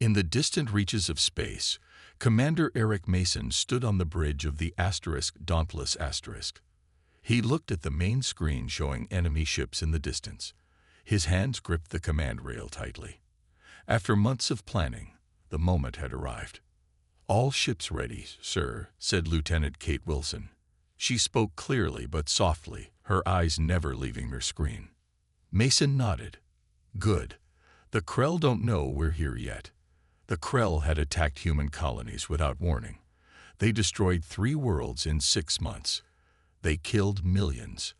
In the distant reaches of space, Commander Eric Mason stood on the bridge of the Dauntless Asterisk. He looked at the main screen showing enemy ships in the distance. His hands gripped the command rail tightly. After months of planning, the moment had arrived. "All ships ready, sir," said Lieutenant Kate Wilson. She spoke clearly but softly, her eyes never leaving her screen. Mason nodded. "Good. The Krell don't know we're here yet." The Krell had attacked human colonies without warning. They destroyed 3 worlds in 6 months. They killed millions.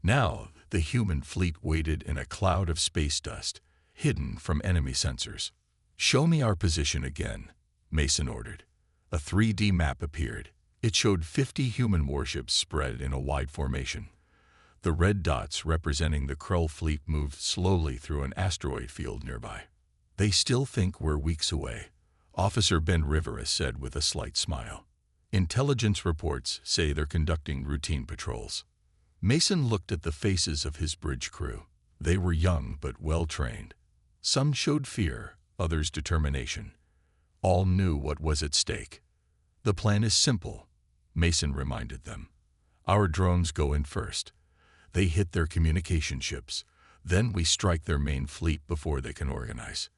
Now, the human fleet waited in a cloud of space dust, hidden from enemy sensors. "Show me our position again," Mason ordered. A 3D map appeared. It showed 50 human warships spread in a wide formation. The red dots representing the Krell fleet moved slowly through an asteroid field nearby. "They still think we're weeks away," Officer Ben Rivera said with a slight smile. "Intelligence reports say they're conducting routine patrols." Mason looked at the faces of his bridge crew. They were young but well-trained. Some showed fear, others determination. All knew what was at stake. "The plan is simple," Mason reminded them. "Our drones go in first. They hit their communication ships. Then we strike their main fleet before they can organize."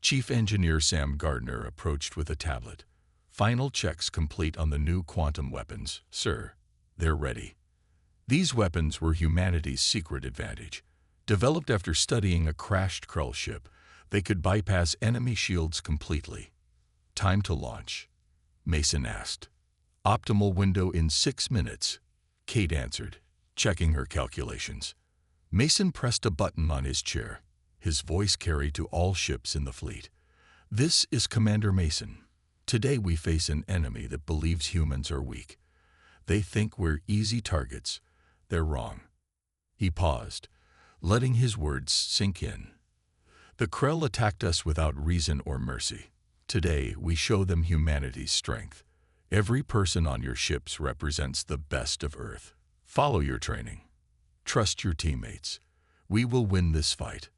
Chief Engineer Sam Gardner approached with a tablet. "Final checks complete on the new quantum weapons, sir. They're ready." These weapons were humanity's secret advantage. Developed after studying a crashed Krell ship, they could bypass enemy shields completely. "Time to launch?" Mason asked. "Optimal window in 6 minutes," Kate answered, checking her calculations. Mason pressed a button on his chair. His voice carried to all ships in the fleet. "This is Commander Mason. Today we face an enemy that believes humans are weak. They think we're easy targets. They're wrong." He paused, letting his words sink in. "The Krell attacked us without reason or mercy. Today we show them humanity's strength. Every person on your ships represents the best of Earth. Follow your training. Trust your teammates. We will win this fight."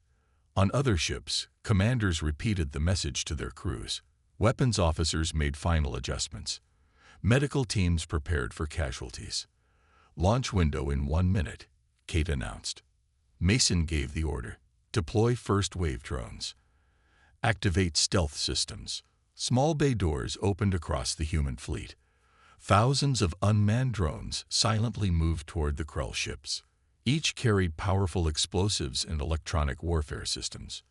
On other ships, commanders repeated the message to their crews. Weapons officers made final adjustments. Medical teams prepared for casualties. "Launch window in 1 minute," Kate announced. Mason gave the order. "Deploy first wave drones. Activate stealth systems." Small bay doors opened across the human fleet. Thousands of unmanned drones silently moved toward the Krell ships. Each carried powerful explosives and electronic warfare systems.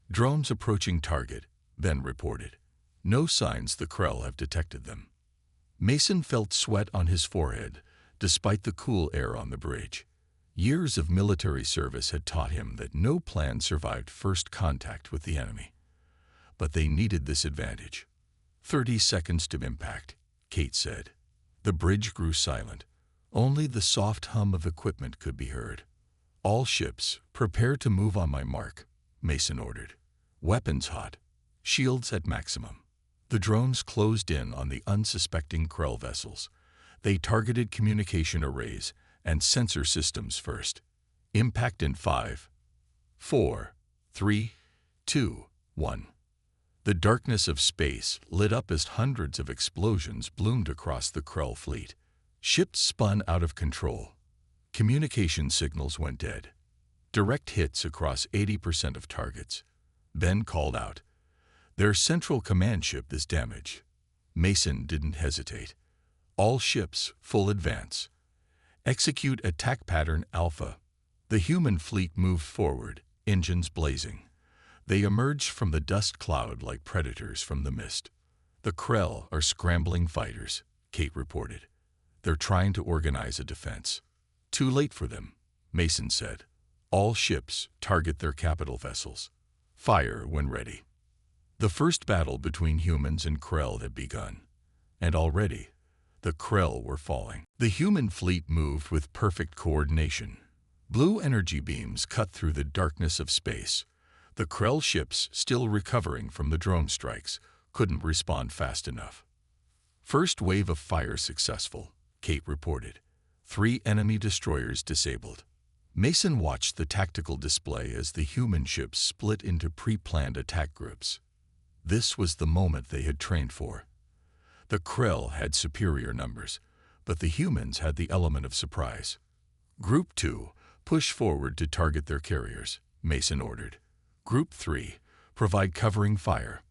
"Drones approaching target," Ben reported. "No signs the Krell have detected them." Mason felt sweat on his forehead, despite the cool air on the bridge. Years of military service had taught him that no plan survived first contact with the enemy. But they needed this advantage. 30 seconds to impact," Kate said. The bridge grew silent. Only the soft hum of equipment could be heard. "All ships, prepare to move on my mark," Mason ordered. "Weapons hot. Shields at maximum." The drones closed in on the unsuspecting Krell vessels. They targeted communication arrays and sensor systems first. "Impact in 5, 4, 3, 2, 1. The darkness of space lit up as hundreds of explosions bloomed across the Krell fleet. Ships spun out of control. Communication signals went dead. Direct hits across 80% of targets. Ben called out, "Their central command ship is damaged." Mason didn't hesitate. "All ships, full advance. Execute attack pattern Alpha." The human fleet moved forward, engines blazing. They emerged from the dust cloud like predators from the mist. "The Krell are scrambling fighters," Kate reported. "They're trying to organize a defense." "Too late for them," Mason said. "All ships target their capital vessels. Fire when ready." The first battle between humans and Krell had begun, and already the Krell were falling. The human fleet moved with perfect coordination. Blue energy beams cut through the darkness of space. The Krell ships, still recovering from the drone strikes, couldn't respond fast enough. "First wave of fire successful," Kate reported. 3 enemy destroyers disabled. Mason watched the tactical display as the human ships split into pre-planned attack groups. This was the moment they had trained for. The Krell had superior numbers, but the humans had the element of surprise. Group 2, push forward to target their carriers, Mason ordered. Group 3, provide covering fire.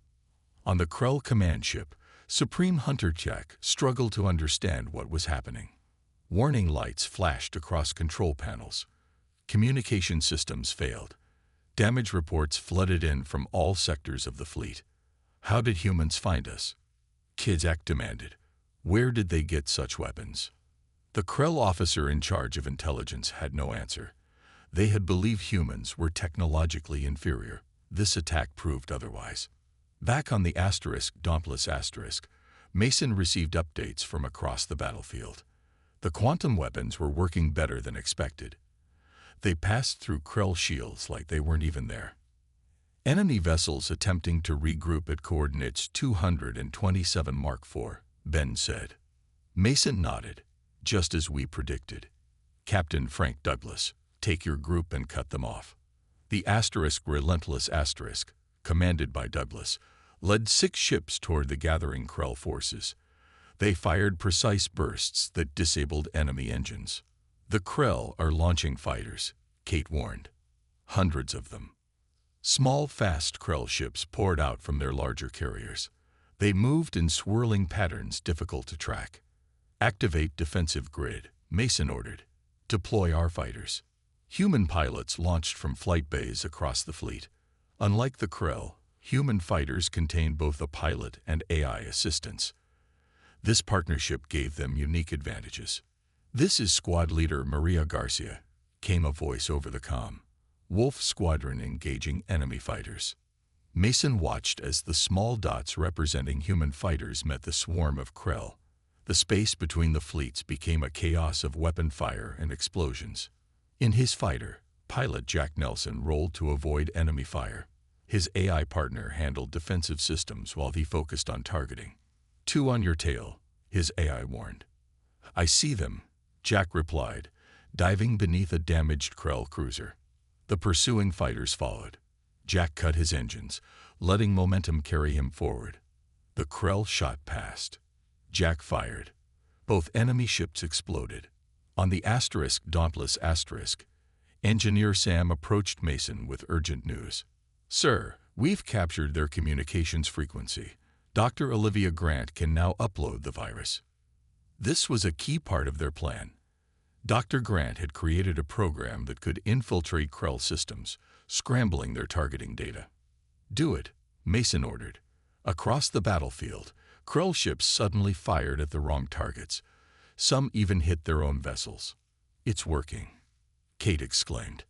On the Krell command ship, Supreme Hunter Jack struggled to understand what was happening. Warning lights flashed across control panels. Communication systems failed. Damage reports flooded in from all sectors of the fleet. How did humans find us? Jack demanded. Where did they get such weapons? The Krell officer in charge of intelligence had no answer. They had believed humans were technologically inferior. This attack proved otherwise. Back on the Dauntless Asterisk, Mason received updates from across the battlefield. The quantum weapons were working better than expected. They passed through Krell shields like they weren't even there. Enemy vessels attempting to regroup at coordinates 227 Mark IV, Ben said. Mason nodded, just as we predicted. Captain Frank Douglas, take your group and cut them off. The Relentless Asterisk, commanded by Douglas, led 6 ships toward the gathering Krell forces. They fired precise bursts that disabled enemy engines. The Krell are launching fighters, Kate warned. Hundreds of them. Small, fast Krell ships poured out from their larger carriers. They moved in swirling patterns difficult to track. Activate defensive grid, Mason ordered. Deploy our fighters. Human pilots launched from flight bays across the fleet. Unlike the Krell, human fighters contained both a pilot and AI assistance. This partnership gave them unique advantages. This is Squad Leader Maria Garcia, came a voice over the comm. Wolf Squadron engaging enemy fighters. Mason watched as the small dots representing human fighters met the swarm of Krell. The space between the fleets became a chaos of weapon fire and explosions. In his fighter, pilot Jack Nelson rolled to avoid enemy fire. His AI partner handled defensive systems while he focused on targeting. 2 on your tail, his AI warned. I see them, Jack replied, diving beneath a damaged Krell cruiser. The pursuing fighters followed. Jack cut his engines, letting momentum carry him forward. The Krell shot past. Jack fired. Both enemy ships exploded. On the Dauntless Asterisk, Engineer Sam approached Mason with urgent news. Sir, we've captured their communications frequency. Dr. Olivia Grant can now upload the virus. This was a key part of their plan. Dr. Grant had created a program that could infiltrate Krell systems, scrambling their targeting data. Do it, Mason ordered. Across the battlefield, Krell ships suddenly fired at the wrong targets. Some even hit their own vessels. It's working, Kate exclaimed.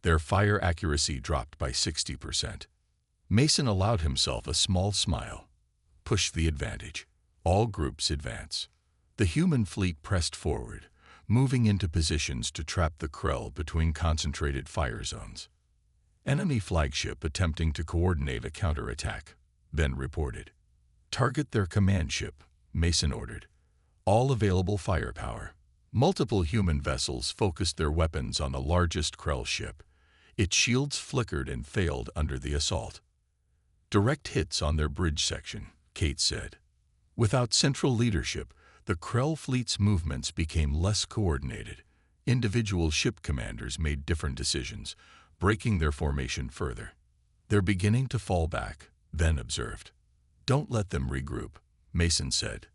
Their fire accuracy dropped by 60%. Mason allowed himself a small smile. Push the advantage. All groups advance. The human fleet pressed forward, moving into positions to trap the Krell between concentrated fire zones. Enemy flagship attempting to coordinate a counterattack, Ben reported. Target their command ship, Mason ordered. All available firepower. Multiple human vessels focused their weapons on the largest Krell ship. Its shields flickered and failed under the assault. Direct hits on their bridge section, Kate said. Without central leadership, the Krell fleet's movements became less coordinated. Individual ship commanders made different decisions, breaking their formation further. They're beginning to fall back, Ben observed. Don't let them regroup, Mason said.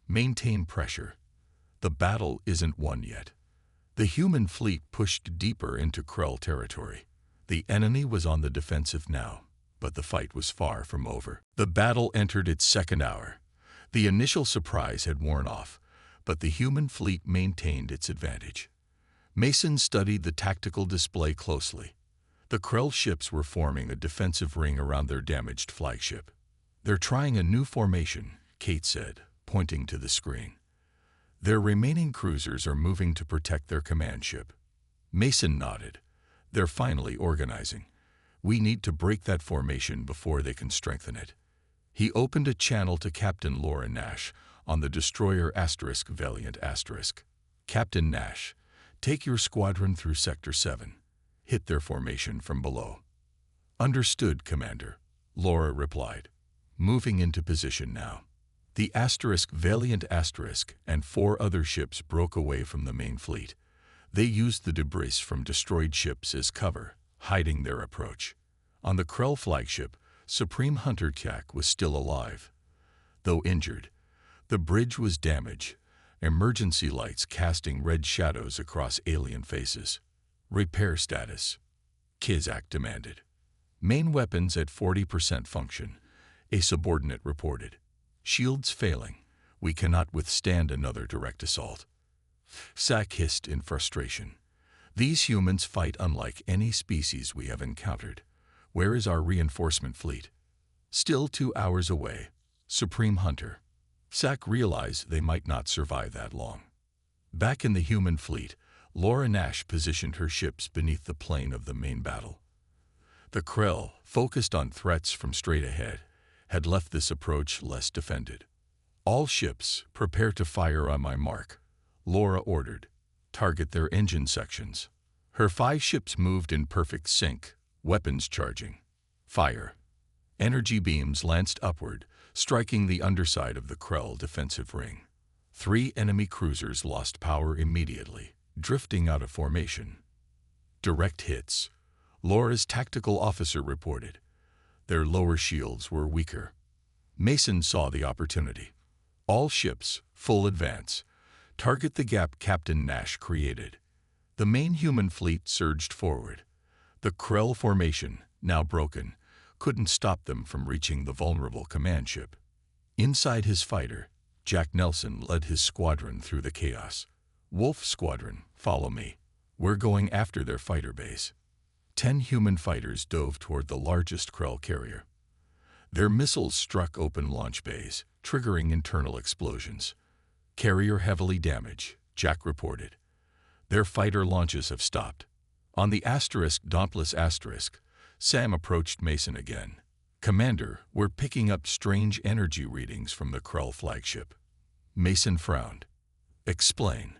Maintain pressure. The battle isn't won yet. The human fleet pushed deeper into Krell territory. The enemy was on the defensive now, but the fight was far from over. The battle entered its second hour. The initial surprise had worn off, but the human fleet maintained its advantage. Mason studied the tactical display closely. The Krell ships were forming a defensive ring around their damaged flagship. They're trying a new formation, Kate said, pointing to the screen. Their remaining cruisers are moving to protect their command ship. Mason nodded. They're finally organizing. We need to break that formation before they can strengthen it. He opened a channel to Captain Laura Nash on the destroyer Valiant Asterisk. Captain Nash, take your squadron through Sector 7. Hit their formation from below. Understood, Commander, Laura replied. moving into position now. The Valiant and 4 other ships broke away from the main fleet. They used the debris from destroyed ships as cover, hiding their approach. On the Krell flagship, Supreme Hunter Kyak was still alive. Though injured, the bridge was damaged, emergency lights casting red shadows across alien faces. Repair status, Kizak demanded. Main weapons at 40% function, a subordinate reported. Shields failing. We cannot withstand another direct assault. Sak hissed in frustration. These humans fight unlike any species we have encountered. Where is our reinforcement fleet? Still 2 hours away. Supreme Hunter. Sak realized they might not survive that long. Back in the human fleet, Laura Nash positioned her ships beneath the plane of the main battle. The Krell, focused on threats from straight ahead, had left this approach less defended. All ships, prepare to fire on my mark, Laura ordered. Target their engine sections. Her 5 ships moved in perfect sync, weapons charging. Fire. Energy beams lanced upward, striking the underside of the Krell defensive ring. 3 enemy cruisers lost power immediately, drifting out of formation. Direct hits. Laura's tactical officer reported. Their lower shields were weaker. Mason saw the opportunity. All ships, full advance. Target the gap Captain Nash created. The main human fleet surged forward. The Krell formation, now broken, couldn't stop them from reaching the vulnerable command ship. Inside his fighter, Jack Nelson led his squadron through the chaos. Wolf Squadron, follow me. We're going after their fighter base. 10 human fighters dove toward the largest Krell carrier. Their missiles struck open launch bays, triggering internal explosions. Carrier heavily damaged, Jack reported. Their fighter launches have stopped. On the Dauntless Asterisk, Sam approached Mason again. Commander, we're picking up strange energy readings from the Krell flagship. Mason frowned. Explain.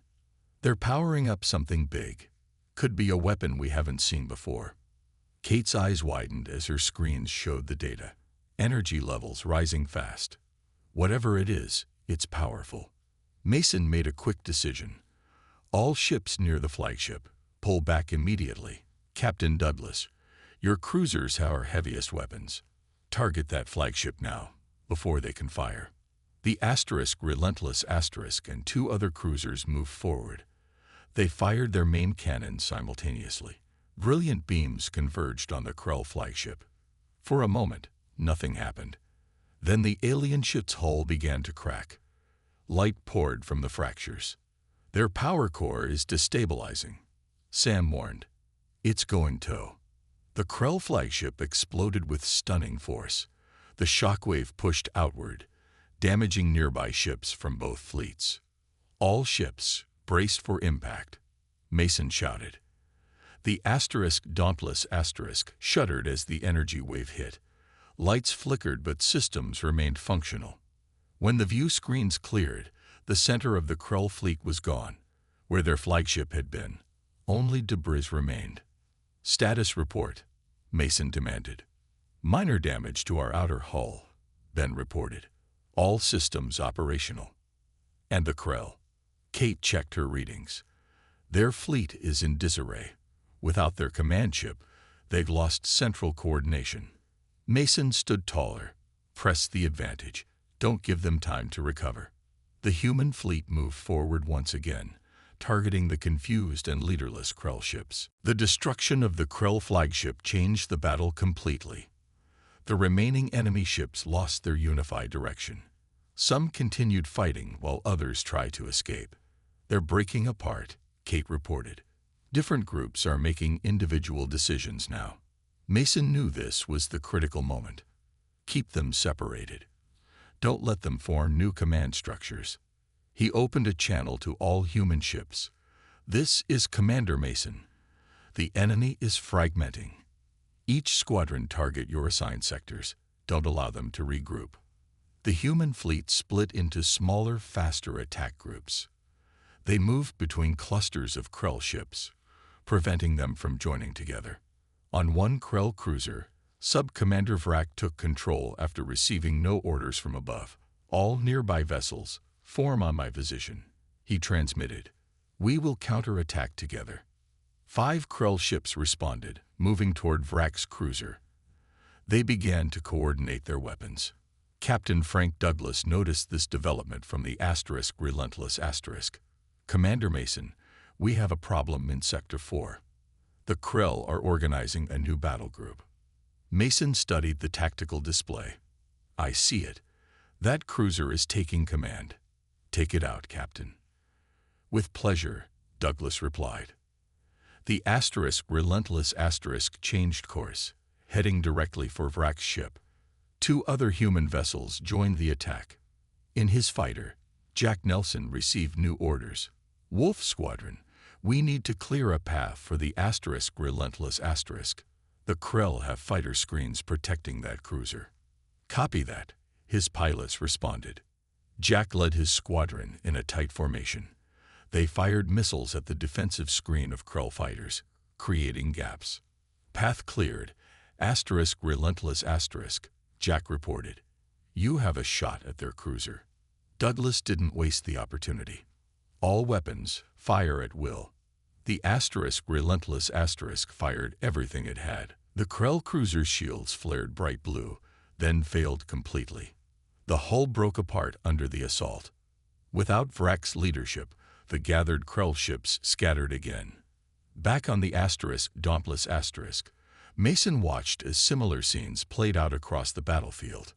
They're powering up something big. Could be a weapon we haven't seen before. Kate's eyes widened as her screens showed the data. Energy levels rising fast. Whatever it is, it's powerful. Mason made a quick decision. All ships near the flagship, pull back immediately. Captain Douglas, your cruisers have our heaviest weapons. Target that flagship now, before they can fire. The Relentless Asterisk and 2 other cruisers moved forward. They fired their main cannons simultaneously. Brilliant beams converged on the Krell flagship. For a moment, nothing happened. Then the alien ship's hull began to crack. Light poured from the fractures. Their power core is destabilizing. Sam warned. It's going to. The Krell flagship exploded with stunning force. The shockwave pushed outward, damaging nearby ships from both fleets. All ships braced for impact. Mason shouted. The Dauntless Asterisk shuddered as the energy wave hit. Lights flickered, but systems remained functional. When the view screens cleared, the center of the Krell fleet was gone. Where their flagship had been, only debris remained. Status report, Mason demanded. Minor damage to our outer hull, Ben reported. All systems operational. And the Krell? Kate checked her readings. Their fleet is in disarray. Without their command ship, they've lost central coordination. Mason stood taller. Press the advantage. Don't give them time to recover. The human fleet moved forward once again, targeting the confused and leaderless Krell ships. The destruction of the Krell flagship changed the battle completely. The remaining enemy ships lost their unified direction. Some continued fighting while others tried to escape. They're breaking apart, Kate reported. Different groups are making individual decisions now. Mason knew this was the critical moment. Keep them separated. Don't let them form new command structures. He opened a channel to all human ships. This is Commander Mason. The enemy is fragmenting. Each squadron target your assigned sectors. Don't allow them to regroup. The human fleet split into smaller, faster attack groups. They moved between clusters of Krell ships, preventing them from joining together. On one Krell cruiser, Sub-Commander Vrak took control after receiving no orders from above. All nearby vessels, form on my position, he transmitted. We will counterattack together. 5 Krell ships responded, moving toward Vrak's cruiser. They began to coordinate their weapons. Captain Frank Douglas noticed this development from the Relentless *. Commander Mason, we have a problem in Sector 4. The Krell are organizing a new battle group. Mason studied the tactical display. I see it. That cruiser is taking command. Take it out, Captain. With pleasure, Douglas replied. The Relentless * changed course, heading directly for Vrak's ship. 2 other human vessels joined the attack. In his fighter, Jack Nelson received new orders. Wolf Squadron, we need to clear a path for the Relentless *. The Krell have fighter screens protecting that cruiser. Copy that, his pilots responded. Jack led his squadron in a tight formation. They fired missiles at the defensive screen of Krell fighters, creating gaps. Path cleared. Relentless *. Jack reported. You have a shot at their cruiser. Douglas didn't waste the opportunity. All weapons, fire at will. The Relentless * fired everything it had. The Krell cruiser's shields flared bright blue, then failed completely. The hull broke apart under the assault. Without Vrak's leadership, the gathered Krell ships scattered again. Back on the Dauntless *, Mason watched as similar scenes played out across the battlefield.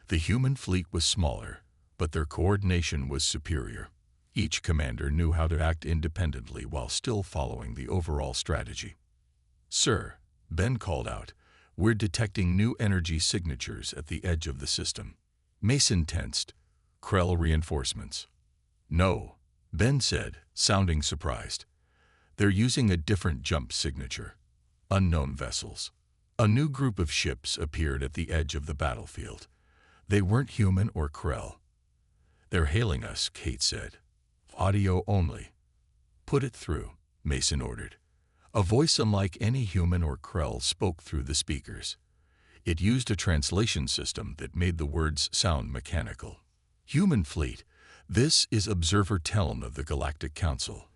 The human fleet was smaller, but their coordination was superior. Each commander knew how to act independently while still following the overall strategy. Sir, Ben called out, we're detecting new energy signatures at the edge of the system. Mason tensed. Krell reinforcements. No, Ben said, sounding surprised. They're using a different jump signature. Unknown vessels. A new group of ships appeared at the edge of the battlefield. They weren't human or Krell. They're hailing us, Kate said. Audio only. Put it through, Mason ordered. A voice unlike any human or Krell spoke through the speakers. It used a translation system that made the words sound mechanical. Human fleet, this is Observer Teln of the Galactic Council.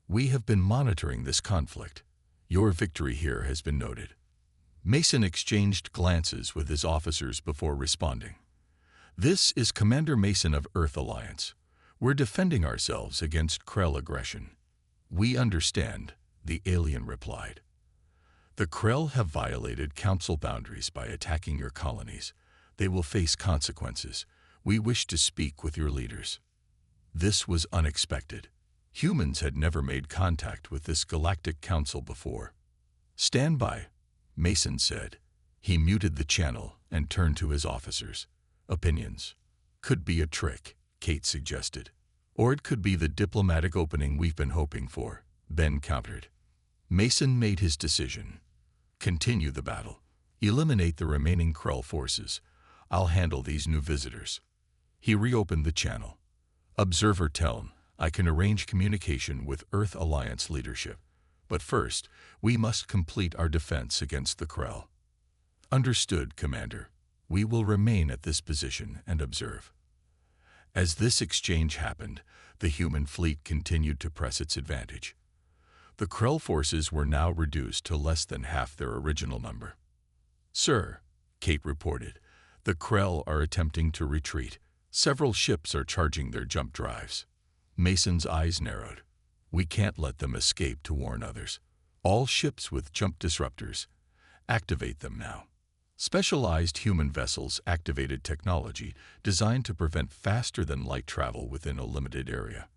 We have been monitoring this conflict. Your victory here has been noted. Mason exchanged glances with his officers before responding. This is Commander Mason of Earth Alliance. We're defending ourselves against Krell aggression. We understand, the alien replied. The Krell have violated Council boundaries by attacking your colonies. They will face consequences. We wish to speak with your leaders. This was unexpected. Humans had never made contact with this Galactic Council before. Stand by, Mason said. He muted the channel and turned to his officers. Opinions. Could be a trick, Kate suggested. Or it could be the diplomatic opening we've been hoping for, Ben countered. Mason made his decision. Continue the battle. Eliminate the remaining Krell forces. I'll handle these new visitors. He reopened the channel. Observer Teln, I can arrange communication with Earth Alliance leadership. But first, we must complete our defense against the Krell. Understood, Commander. We will remain at this position and observe. As this exchange happened, the human fleet continued to press its advantage. The Krell forces were now reduced to less than half their original number. Sir, Kate reported, the Krell are attempting to retreat. Several ships are charging their jump drives. Mason's eyes narrowed. We can't let them escape to warn others. All ships with jump disruptors. Activate them now. Specialized human vessels activated technology designed to prevent faster-than-light travel within a limited area.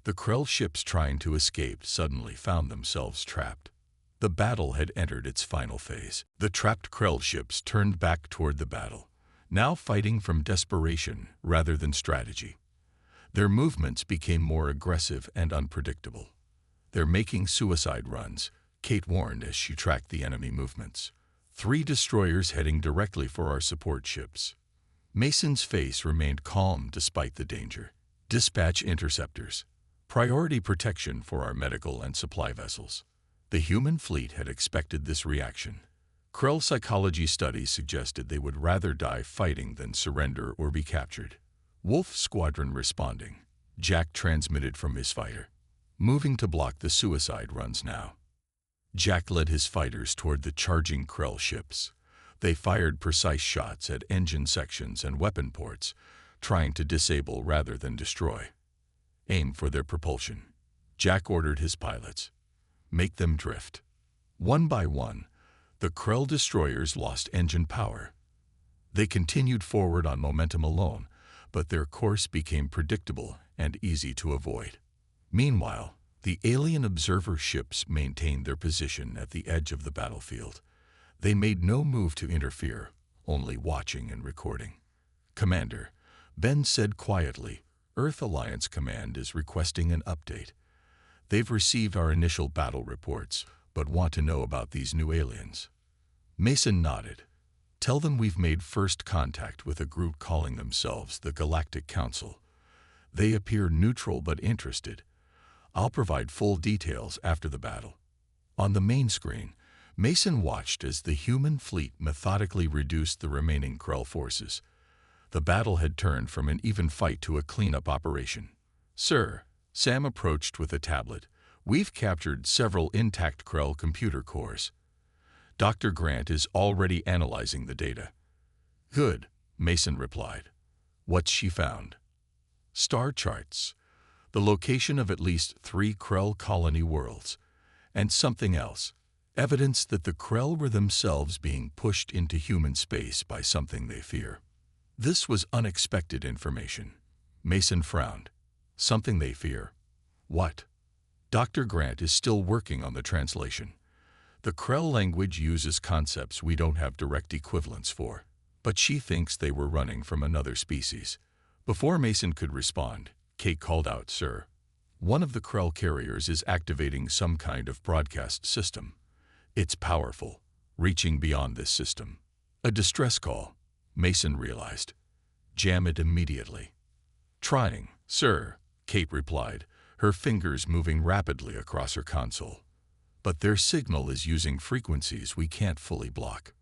The Krell ships trying to escape suddenly found themselves trapped. The battle had entered its final phase. The trapped Krell ships turned back toward the battle, now fighting from desperation rather than strategy. Their movements became more aggressive and unpredictable. They're making suicide runs, Kate warned as she tracked the enemy movements. 3 destroyers heading directly for our support ships. Mason's face remained calm despite the danger. Dispatch interceptors. Priority protection for our medical and supply vessels. The human fleet had expected this reaction. Krell psychology studies suggested they would rather die fighting than surrender or be captured. Wolf Squadron responding. Jack transmitted from his fighter. Moving to block the suicide runs now. Jack led his fighters toward the charging Krell ships. They fired precise shots at engine sections and weapon ports, trying to disable rather than destroy. Aim for their propulsion. Jack ordered his pilots. Make them drift. One by one, the Krell destroyers lost engine power. They continued forward on momentum alone, but their course became predictable and easy to avoid. Meanwhile, the alien observer ships maintained their position at the edge of the battlefield. They made no move to interfere, only watching and recording. Commander, Ben said quietly, Earth Alliance Command is requesting an update. They've received our initial battle reports, but want to know about these new aliens. Mason nodded. Tell them we've made first contact with a group calling themselves the Galactic Council. They appear neutral but interested. I'll provide full details after the battle. On the main screen, Mason watched as the human fleet methodically reduced the remaining Krell forces. The battle had turned from an even fight to a cleanup operation. Sir, Sam approached with a tablet. We've captured several intact Krell computer cores. Dr. Grant is already analyzing the data. Good, Mason replied. What's she found? Star charts. The location of at least 3 Krell colony worlds. And something else. Evidence that the Krell were themselves being pushed into human space by something they fear. This was unexpected information. Mason frowned. Something they fear. What? Dr. Grant is still working on the translation. The Krell language uses concepts we don't have direct equivalents for, but she thinks they were running from another species. Before Mason could respond, Kate called out, Sir. One of the Krell carriers is activating some kind of broadcast system. It's powerful, reaching beyond this system. A distress call, Mason realized. Jam it immediately. Trying, sir, Kate replied, her fingers moving rapidly across her console. But their signal is using frequencies we can't fully block.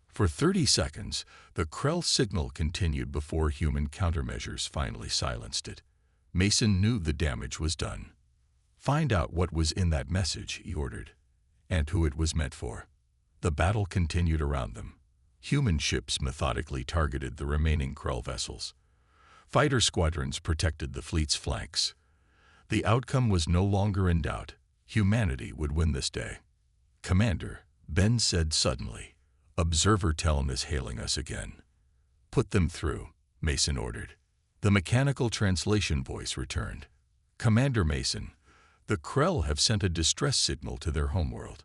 For 30 seconds, the Krell signal continued before human countermeasures finally silenced it. Mason knew the damage was done. Find out what was in that message, he ordered, and who it was meant for. The battle continued around them. Human ships methodically targeted the remaining Krell vessels. Fighter squadrons protected the fleet's flanks. The outcome was no longer in doubt. Humanity would win this day. Commander, Ben said suddenly. Observer Telm is hailing us again. Put them through, Mason ordered. The mechanical translation voice returned. Commander Mason, the Krell have sent a distress signal to their homeworld.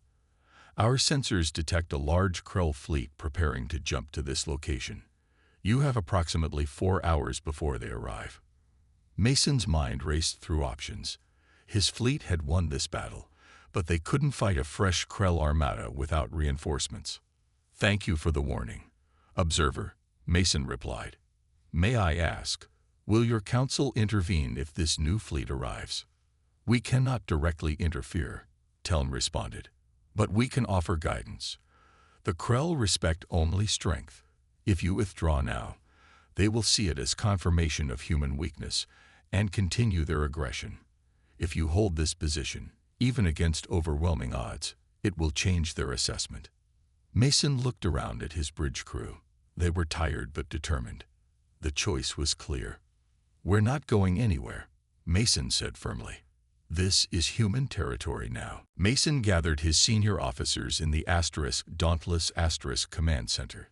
Our sensors detect a large Krell fleet preparing to jump to this location. You have approximately 4 hours before they arrive. Mason's mind raced through options. His fleet had won this battle, but they couldn't fight a fresh Krell armada without reinforcements. Thank you for the warning. Observer, Mason replied. May I ask, will your council intervene if this new fleet arrives? We cannot directly interfere, Telm responded, but we can offer guidance. The Krell respect only strength. If you withdraw now, they will see it as confirmation of human weakness and continue their aggression. If you hold this position, even against overwhelming odds, it will change their assessment. Mason looked around at his bridge crew. They were tired but determined. The choice was clear. We're not going anywhere, Mason said firmly. This is human territory now. Mason gathered his senior officers in the Dauntless Command Center.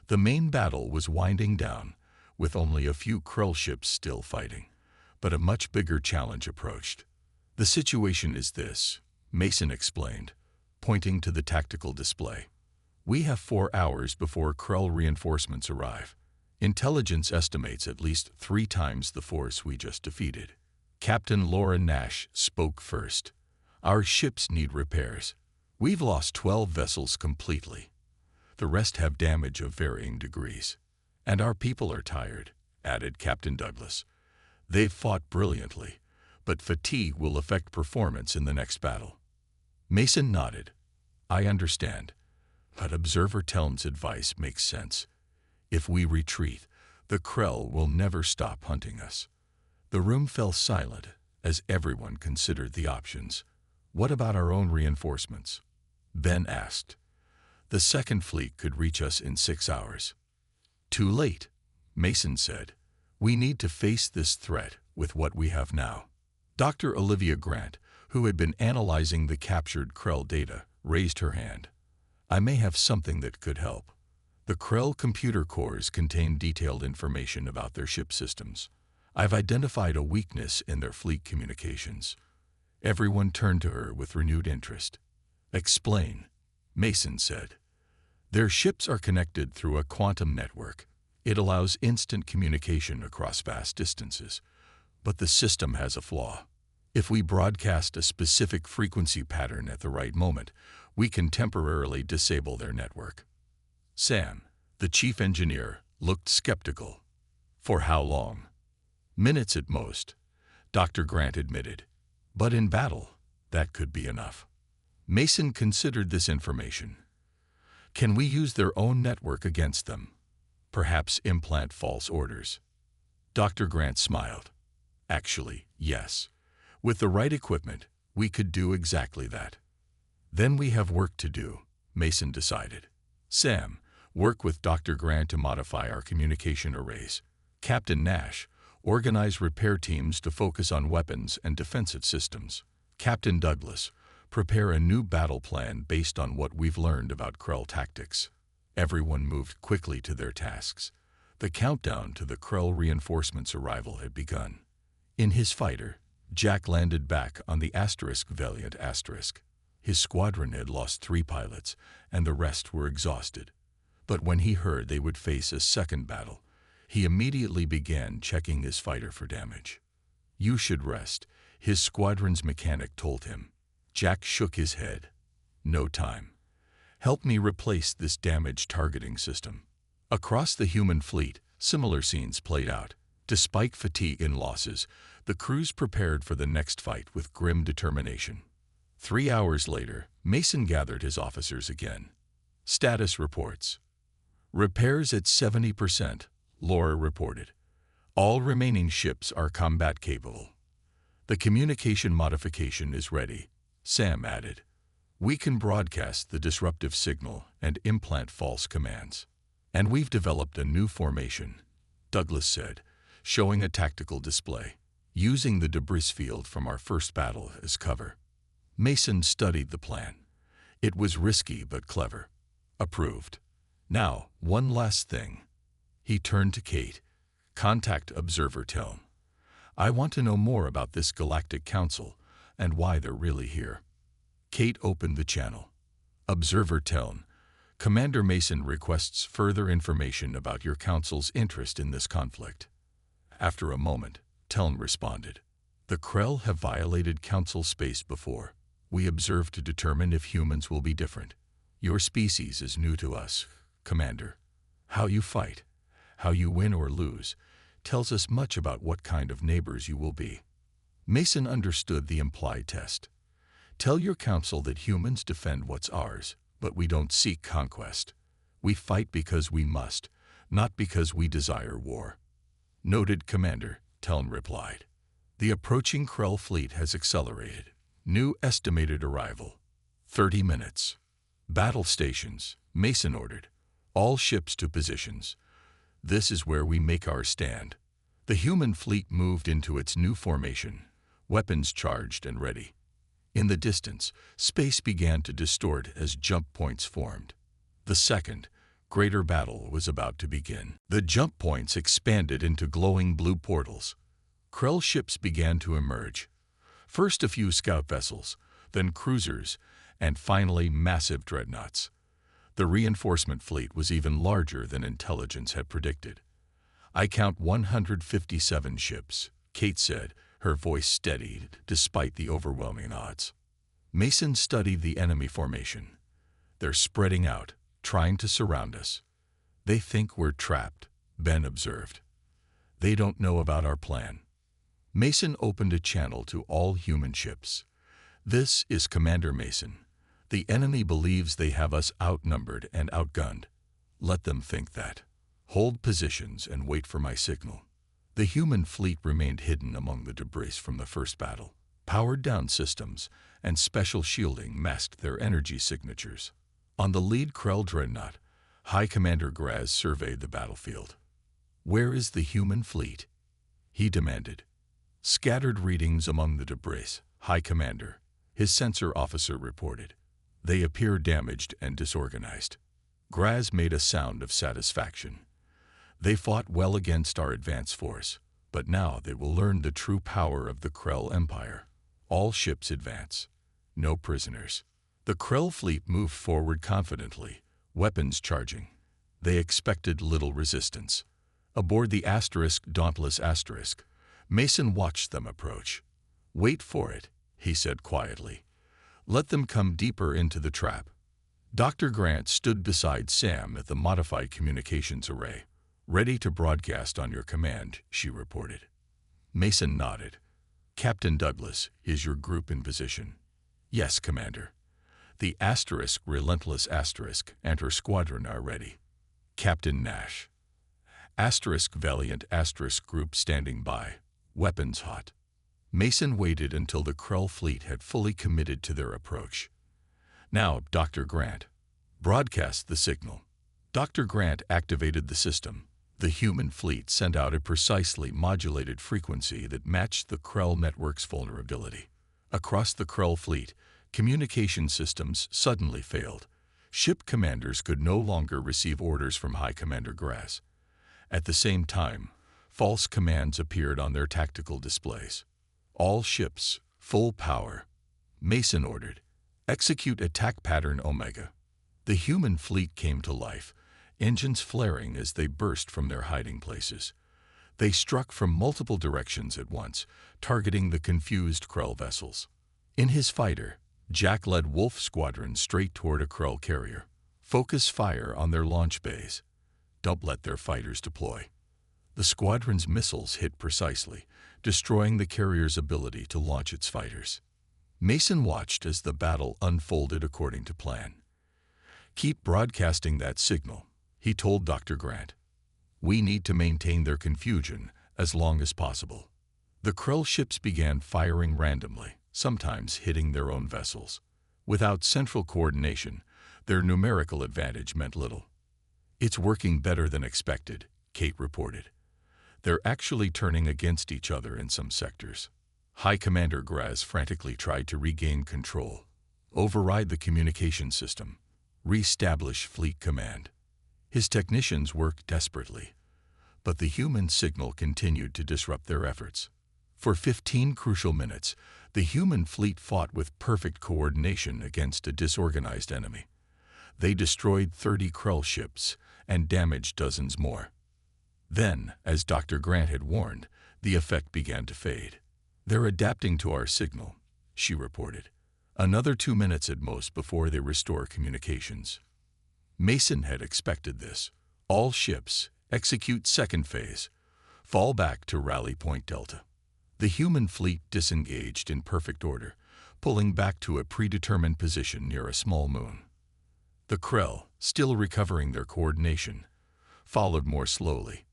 The main battle was winding down, with only a few Krell ships still fighting. But a much bigger challenge approached. The situation is this, Mason explained, pointing to the tactical display. We have 4 hours before Krell reinforcements arrive. Intelligence estimates at least 3 times the force we just defeated. Captain Laura Nash spoke first. Our ships need repairs. We've lost 12 vessels completely. The rest have damage of varying degrees. And our people are tired, added Captain Douglas. They've fought brilliantly, but fatigue will affect performance in the next battle. Mason nodded. I understand. But Observer Telm's advice makes sense. If we retreat, the Krell will never stop hunting us. The room fell silent as everyone considered the options. What about our own reinforcements? Ben asked. The second fleet could reach us in 6 hours. Too late, Mason said. We need to face this threat with what we have now. Dr. Olivia Grant, who had been analyzing the captured Krell data, raised her hand. I may have something that could help. The Krell computer cores contain detailed information about their ship systems. I've identified a weakness in their fleet communications. Everyone turned to her with renewed interest. Explain, Mason said. Their ships are connected through a quantum network. It allows instant communication across vast distances. But the system has a flaw. If we broadcast a specific frequency pattern at the right moment, we can temporarily disable their network. Sam, the chief engineer, looked skeptical. For how long? Minutes at most, Dr. Grant admitted. But in battle, that could be enough. Mason considered this information. Can we use their own network against them? Perhaps implant false orders? Dr. Grant smiled. Actually, yes. With the right equipment, we could do exactly that. Then we have work to do, Mason decided. Sam, work with Dr. Grant to modify our communication arrays. Captain Nash, organize repair teams to focus on weapons and defensive systems. Captain Douglas, prepare a new battle plan based on what we've learned about Krell tactics. Everyone moved quickly to their tasks. The countdown to the Krell reinforcements' arrival had begun. In his fighter, Jack landed back on the Valiant Asterisk. His squadron had lost 3 pilots, and the rest were exhausted. But when he heard they would face a second battle, he immediately began checking his fighter for damage. You should rest, his squadron's mechanic told him. Jack shook his head. No time. Help me replace this damaged targeting system. Across the human fleet, similar scenes played out. Despite fatigue and losses, the crews prepared for the next fight with grim determination. 3 hours later, Mason gathered his officers again. Status reports. Repairs at 70%, Laura reported. All remaining ships are combat capable. The communication modification is ready, Sam added. We can broadcast the disruptive signal and implant false commands. And we've developed a new formation, Douglas said, showing a tactical display, using the debris field from our first battle as cover. Mason studied the plan. It was risky but clever. Approved. Now, one last thing. He turned to Kate. Contact Observer Telm. I want to know more about this Galactic Council and why they're really here. Kate opened the channel. Observer Telm. Commander Mason requests further information about your council's interest in this conflict. After a moment, Telm responded. The Krell have violated council space before. We observe to determine if humans will be different. Your species is new to us, Commander. How you fight, how you win or lose, tells us much about what kind of neighbors you will be. Mason understood the implied test. Tell your council that humans defend what's ours, but we don't seek conquest. We fight because we must, not because we desire war. Noted, Commander, Telm replied. The approaching Krell fleet has accelerated. New estimated arrival, 30 minutes. Battle stations, Mason ordered. All ships to positions. This is where we make our stand. The human fleet moved into its new formation, weapons charged and ready. In the distance, space began to distort as jump points formed. The second, greater battle was about to begin. The jump points expanded into glowing blue portals. Krell ships began to emerge. First a few scout vessels, then cruisers, and finally massive dreadnoughts. The reinforcement fleet was even larger than intelligence had predicted. I count 157 ships, Kate said, her voice steadied despite the overwhelming odds. Mason studied the enemy formation. They're spreading out, trying to surround us. They think we're trapped, Ben observed. They don't know about our plan. Mason opened a channel to all human ships. This is Commander Mason. The enemy believes they have us outnumbered and outgunned. Let them think that. Hold positions and wait for my signal. The human fleet remained hidden among the debris from the first battle. Powered-down systems and special shielding masked their energy signatures. On the lead Krell dreadnought, High Commander Graz surveyed the battlefield. "Where is the human fleet?" he demanded. "Scattered readings among the debris, High Commander," his sensor officer reported. "They appear damaged and disorganized." Graz made a sound of satisfaction. "They fought well against our advance force, but now they will learn the true power of the Krell Empire. All ships advance. No prisoners." The Krell fleet moved forward confidently, weapons charging. They expected little resistance. Aboard the Dauntless Asterisk, Mason watched them approach. "Wait for it," he said quietly. "Let them come deeper into the trap." Dr. Grant stood beside Sam at the modified communications array. "Ready to broadcast on your command," she reported. Mason nodded. "Captain Douglas, is your group in position?" "Yes, Commander. The Relentless Asterisk and her squadron are ready." "Captain Nash." Valiant Group standing by, weapons hot." Mason waited until the Krell fleet had fully committed to their approach. "Now, Dr. Grant, broadcast the signal." Dr. Grant activated the system. The human fleet sent out a precisely modulated frequency that matched the Krell network's vulnerability. Across the Krell fleet, communication systems suddenly failed. Ship commanders could no longer receive orders from High Commander Graz. At the same time, false commands appeared on their tactical displays. "All ships, full power," Mason ordered. "Execute attack pattern Omega." The human fleet came to life, engines flaring as they burst from their hiding places. They struck from multiple directions at once, targeting the confused Krell vessels. In his fighter, Jack led Wolf Squadron straight toward a Krell carrier. "Focus fire on their launch bays. Don't let their fighters deploy." The squadron's missiles hit precisely, destroying the carrier's ability to launch its fighters. Mason watched as the battle unfolded according to plan. "Keep broadcasting that signal," he told Dr. Grant. "We need to maintain their confusion as long as possible." The Krell ships began firing randomly, sometimes hitting their own vessels. Without central coordination, their numerical advantage meant little. "It's working better than expected," Kate reported. "They're actually turning against each other in some sectors." High Commander Graz frantically tried to regain control. Override the communication system. Re-establish fleet command. His technicians worked desperately, but the human signal continued to disrupt their efforts. For 15 crucial minutes, the human fleet fought with perfect coordination against a disorganized enemy. They destroyed 30 Krell ships and damaged dozens more. Then, as Dr. Grant had warned, the effect began to fade. "They're adapting to our signal," she reported. "Another 2 minutes at most before they restore communications." Mason had expected this. "All ships, execute second phase. Fall back to Rally Point Delta." The human fleet disengaged in perfect order, pulling back to a predetermined position near a small moon. The Krell, still recovering their coordination, followed more slowly.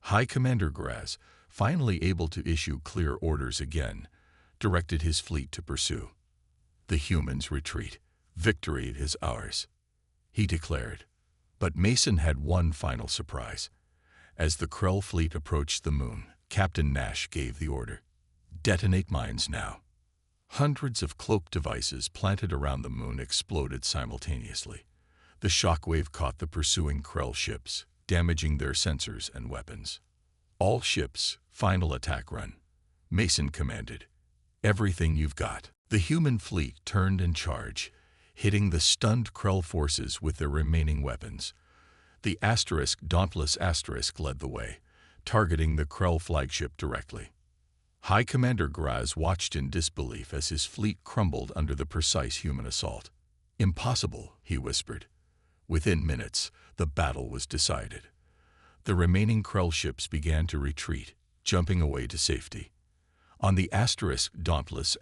High Commander Graz, finally able to issue clear orders again, directed his fleet to pursue. "The humans retreat. Victory is ours," he declared. But Mason had one final surprise. As the Krell fleet approached the moon, Captain Nash gave the order. "Detonate mines now." Hundreds of cloak devices planted around the moon exploded simultaneously. The shockwave caught the pursuing Krell ships, damaging their sensors and weapons. "All ships, final attack run," Mason commanded. "Everything you've got." The human fleet turned and charged, hitting the stunned Krell forces with their remaining weapons. The Dauntless Asterisk led the way, targeting the Krell flagship directly. High Commander Graz watched in disbelief as his fleet crumbled under the precise human assault. "Impossible," he whispered. Within minutes, the battle was decided. The remaining Krell ships began to retreat, jumping away to safety. On the Dauntless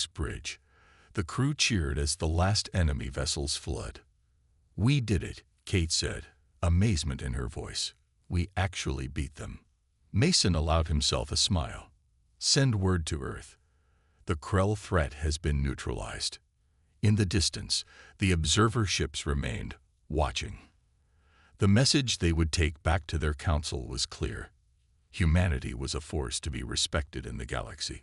Bridge, The crew cheered as the last enemy vessels fled. "We did it," Kate said, amazement in her voice. "We actually beat them." Mason allowed himself a smile. "Send word to Earth. The Krell threat has been neutralized." In the distance, the observer ships remained, watching. The message they would take back to their council was clear. Humanity was a force to be respected in the galaxy.